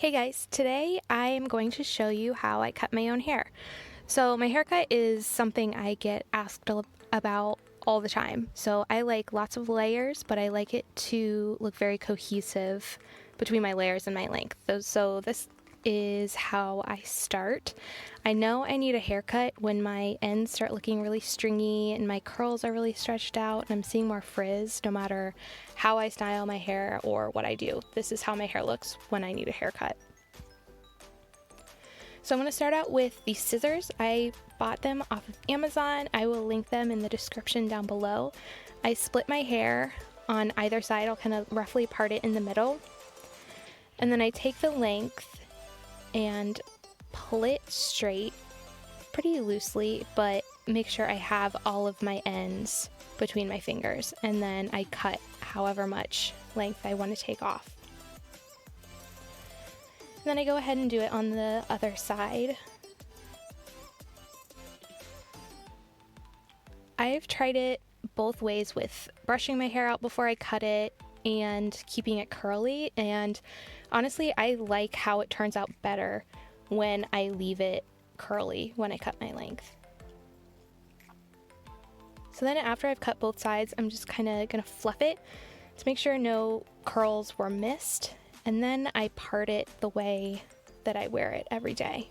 Hey guys, today I am going to show you how I cut my own hair. So my haircut is something I get asked about all the time. So I like lots of layers, but I like it to look very cohesive between my layers and my length. So this is how I start. I know I need a haircut when my ends start looking really stringy and my curls are really stretched out and I'm seeing more frizz no matter how I style my hair or what I do. This is how my hair looks when I need a haircut. So I'm going to start out with these scissors. I bought them off of Amazon. I will link them in the description down below. I split my hair on either side. I'll kind of roughly part it in the middle. And then I take the length and pull it straight pretty loosely, but make sure I have all of my ends between my fingers. And then I cut however much length I want to take off. And then I go ahead and do it on the other side. I've tried it both ways with brushing my hair out before I cut it and keeping it curly, and honestly I like how it turns out better when I leave it curly when I cut my length. So then after I've cut both sides, I'm just kind of gonna fluff it to make sure no curls were missed, and then I part it the way that I wear it every day.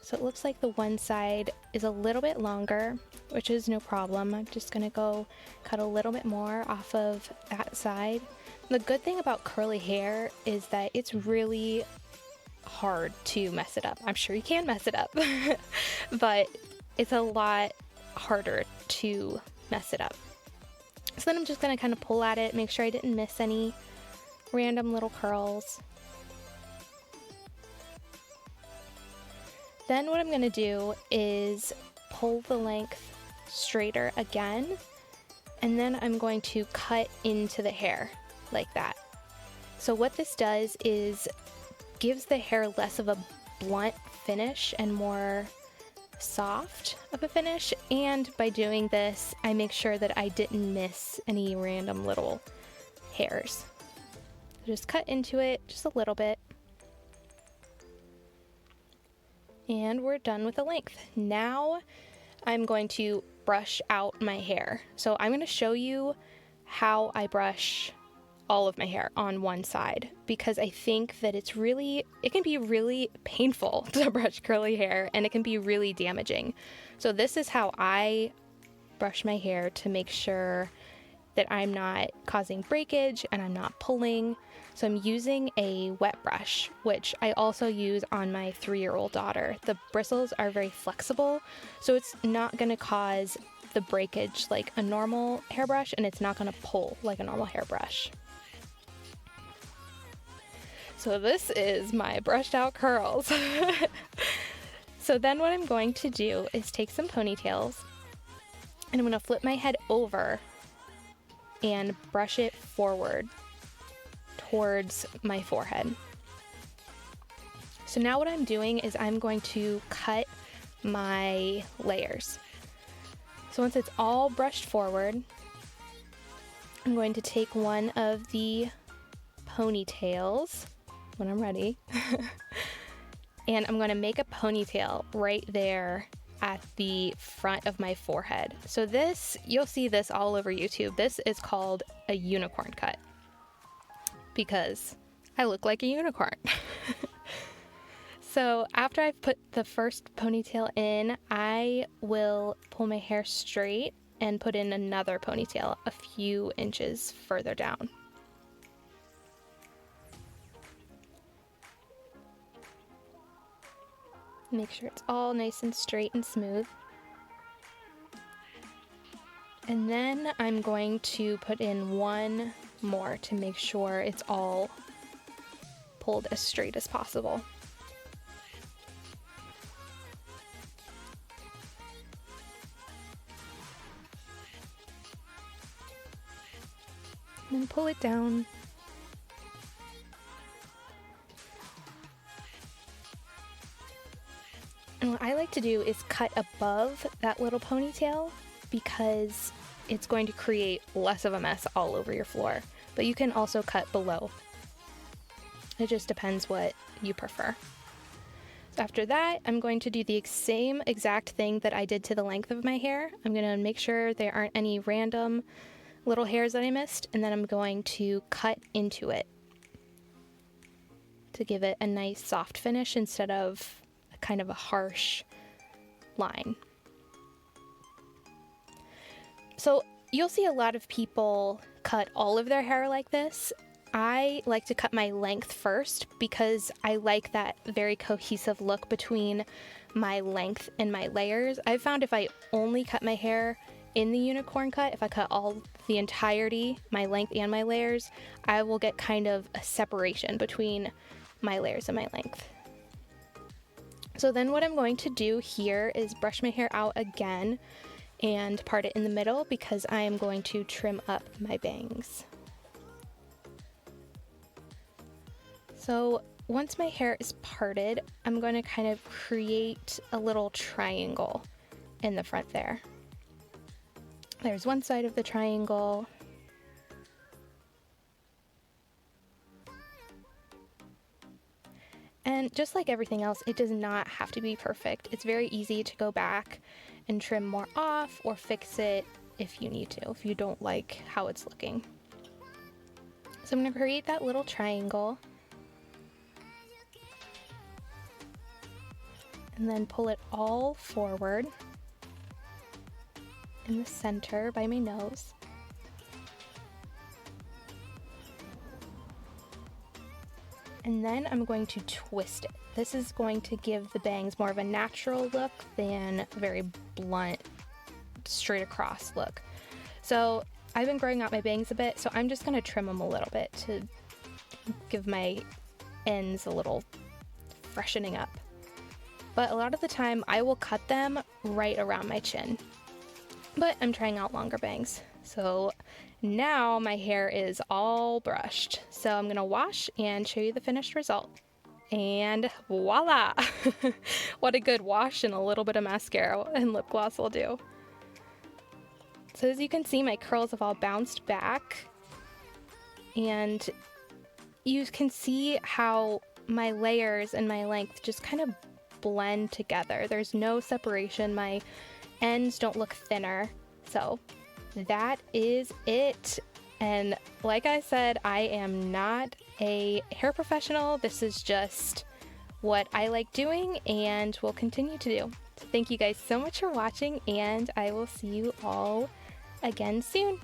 So it looks like the one side is a little bit longer, which is no problem. I'm just gonna go cut a little bit more off of that side. The good thing about curly hair is that it's really hard to mess it up. I'm sure you can mess it up, but it's a lot harder to mess it up. So then I'm just gonna kind of pull at it, make sure I didn't miss any random little curls. Then what I'm gonna do is pull the length straighter again, and then I'm going to cut into the hair like that. So what this does is gives the hair less of a blunt finish and more soft of a finish, and by doing this I make sure that I didn't miss any random little hairs. Just cut into it just a little bit. And we're done with the length. Now I'm going to brush out my hair. So I'm going to show you how I brush all of my hair on one side, because I think that it can be really painful to brush curly hair, and it can be really damaging. So this is how I brush my hair to make sure that I'm not causing breakage and I'm not pulling. So I'm using a wet brush, which I also use on my 3-year-old daughter. The bristles are very flexible, so it's not going to cause the breakage like a normal hairbrush, and it's not going to pull like a normal hairbrush. So this is my brushed out curls. So then what I'm going to do is take some ponytails, and I'm going to flip my head over and brush it forward towards my forehead. So now what I'm doing is I'm going to cut my layers. So once it's all brushed forward, I'm going to take one of the ponytails when I'm ready, and I'm going to make a ponytail right there at the front of my forehead. So this, you'll see this all over YouTube. This is called a unicorn cut because I look like a unicorn. So after I've put the first ponytail in, I will pull my hair straight and put in another ponytail a few inches further down. Make sure it's all nice and straight and smooth. And then I'm going to put in one more to make sure it's all pulled as straight as possible. And then pull it down. And what I like to do is cut above that little ponytail, because it's going to create less of a mess all over your floor. But you can also cut below. It just depends what you prefer. So after that, I'm going to do the same exact thing that I did to the length of my hair. I'm going to make sure there aren't any random little hairs that I missed, and then I'm going to cut into it to give it a nice soft finish instead of kind of a harsh line. So you'll see a lot of people cut all of their hair like this. I like to cut my length first because I like that very cohesive look between my length and my layers. I've found if I only cut my hair in the unicorn cut, if I cut all the entirety, my length and my layers, I will get kind of a separation between my layers and my length. So then what I'm going to do here is brush my hair out again and part it in the middle because I am going to trim up my bangs. So once my hair is parted, I'm going to kind of create a little triangle in the front there. There's one side of the triangle. And just like everything else, it does not have to be perfect. It's very easy to go back and trim more off or fix it if you need to, if you don't like how it's looking. So I'm going to create that little triangle and then pull it all forward in the center by my nose. And then I'm going to twist it. This is going to give the bangs more of a natural look than a very blunt, straight across look. So I've been growing out my bangs a bit, so I'm just going to trim them a little bit to give my ends a little freshening up. But a lot of the time I will cut them right around my chin. But I'm trying out longer bangs. So now my hair is all brushed. So I'm gonna wash and show you the finished result. And voila! What a good wash and a little bit of mascara and lip gloss will do. So as you can see, my curls have all bounced back. And you can see how my layers and my length just kind of blend together. There's no separation. My ends don't look thinner. So that is it. And like I said, I am not a hair professional. This is just what I like doing and will continue to do. So thank you guys so much for watching, and I will see you all again soon.